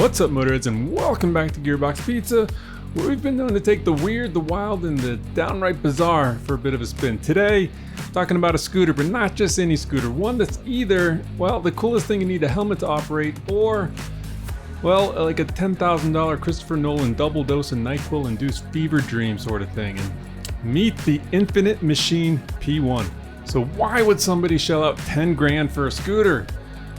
What's up, Motorheads, and welcome back to Gearbox Pizza, where we've been known to take the weird, the wild, and the downright bizarre for a bit of a spin. Today, talking about a scooter, but not just any scooter. One that's either, well, the coolest thing you need a helmet to operate, or, well, like a $10,000 Christopher Nolan double dose of NyQuil-induced fever dream sort of thing. And meet the Infinite Machine P1. So why would somebody shell out 10 grand for a scooter?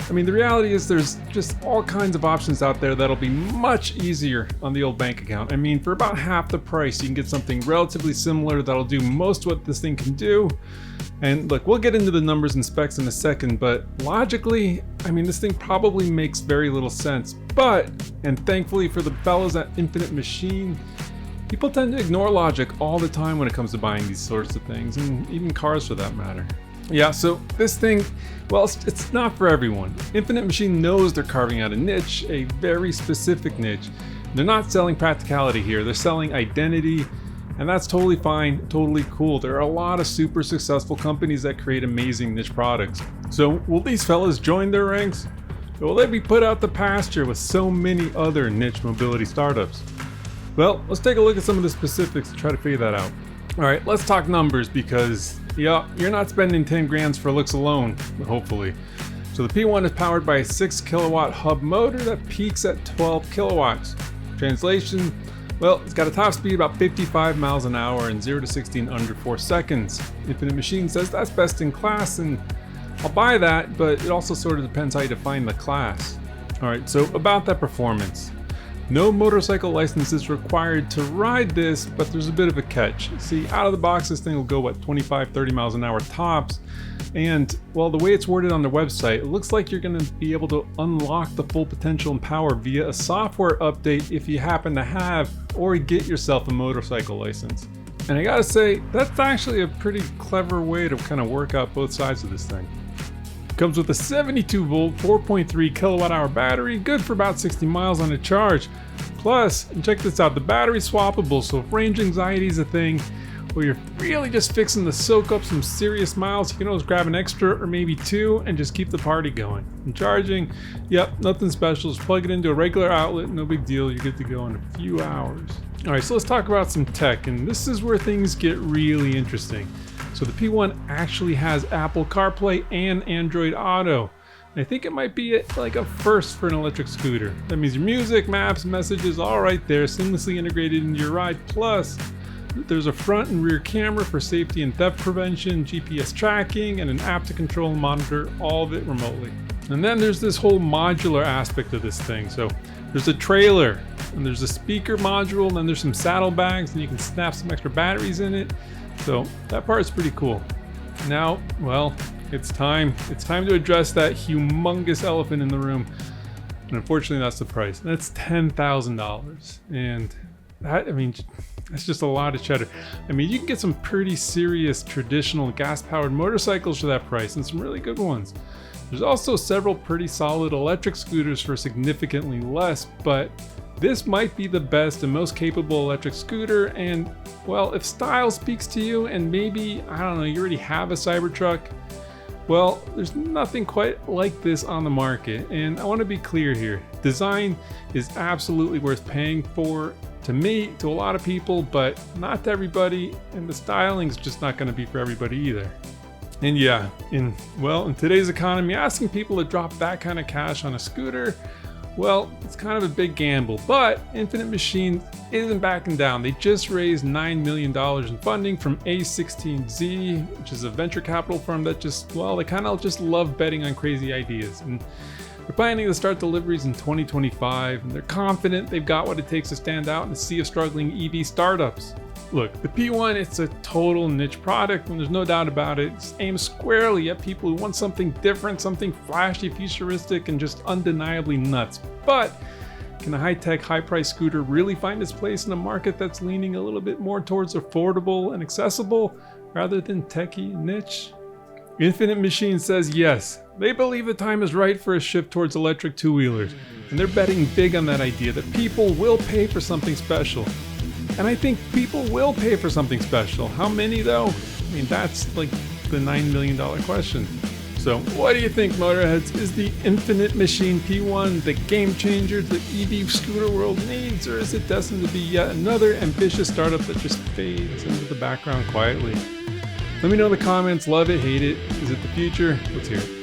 I mean, the reality is there's just all kinds of options out there that'll be much easier on the old bank account. I mean, for about half the price, you can get something relatively similar that'll do most what this thing can do. And look, we'll get into the numbers and specs in a second, but logically, I mean, this thing probably makes very little sense. But, and thankfully for the fellows at Infinite Machine, people tend to ignore logic all the time when it comes to buying these sorts of things, and even cars for that matter. Yeah, so this thing, well, it's not for everyone. Infinite Machine knows they're carving out a niche, a very specific niche. They're not selling practicality here, they're selling identity, and that's totally fine, totally cool. There are a lot of super successful companies that create amazing niche products. So will these fellas join their ranks? Or will they be put out the pasture with so many other niche mobility startups? Well, let's take a look at some of the specifics to try to figure that out. All right, let's talk numbers because, yeah, you're not spending 10 grand for looks alone, hopefully. So the P1 is powered by a 6 kilowatt hub motor that peaks at 12 kilowatts. Translation, well, it's got a top speed about 55 miles an hour and 0 to 60 in under 4 seconds. Infinite Machine says that's best in class, and I'll buy that, but it also sort of depends how you define the class. All right, so about that performance. No motorcycle license is required to ride this, but there's a bit of a catch. See, out of the box, this thing will go, 25, 30 miles an hour tops. And, well, the way it's worded on their website, it looks like you're going to be able to unlock the full potential and power via a software update if you happen to have or get yourself a motorcycle license. And I gotta say, that's actually a pretty clever way to kind of work out both sides of this thing. Comes with a 72 volt, 4.3 kilowatt hour battery, good for about 60 miles on a charge. Plus, and check this out, the battery's swappable, so if range anxiety is a thing, or you're really just fixing to soak up some serious miles, you can always grab an extra or maybe two and just keep the party going. And charging, yep, nothing special, just plug it into a regular outlet, no big deal, you're good to go in a few hours. All right, so let's talk about some tech, and this is where things get really interesting. So the P1 actually has Apple CarPlay and Android Auto. And I think it might be like a first for an electric scooter. That means your music, maps, messages, all right there, seamlessly integrated into your ride. Plus, there's a front and rear camera for safety and theft prevention, GPS tracking, and an app to control and monitor all of it remotely. And then there's this whole modular aspect of this thing. So there's a trailer, and there's a speaker module, and then there's some saddlebags, and you can snap some extra batteries in it. So that part is pretty cool. Now, well, it's time to address that humongous elephant in the room. And unfortunately, that's the price. That's $10,000. And that, I mean, that's just a lot of cheddar. I mean, you can get some pretty serious traditional gas-powered motorcycles for that price, and some really good ones. There's also several pretty solid electric scooters for significantly less, but this might be the best and most capable electric scooter. And, well, if style speaks to you and maybe, I don't know, you already have a Cybertruck, well, there's nothing quite like this on the market. And I want to be clear here, design is absolutely worth paying for, to me, to a lot of people, but not to everybody, and the styling's just not going to be for everybody either. And yeah, in today's economy, asking people to drop that kind of cash on a scooter, well, it's kind of a big gamble, but Infinite Machine isn't backing down. They just raised $9 million in funding from A16Z, which is a venture capital firm that they kind of just love betting on crazy ideas. And they're planning to start deliveries in 2025, and they're confident they've got what it takes to stand out in the sea of struggling EV startups. Look, the P1, it's a total niche product, and there's no doubt about it. It's aimed squarely at people who want something different, something flashy, futuristic, and just undeniably nuts. But can a high-tech, high-priced scooter really find its place in a market that's leaning a little bit more towards affordable and accessible rather than techie niche? Infinite Machine says yes. They believe the time is right for a shift towards electric two-wheelers, and they're betting big on that idea that people will pay for something special. And I think people will pay for something special. How many though? I mean, that's like the $9 million question. So what do you think, Motorheads? Is the Infinite Machine P1 the game changer the EV scooter world needs, or is it destined to be yet another ambitious startup that just fades into the background quietly? Let me know in the comments. Love it, hate it. Is it the future? Let's hear it.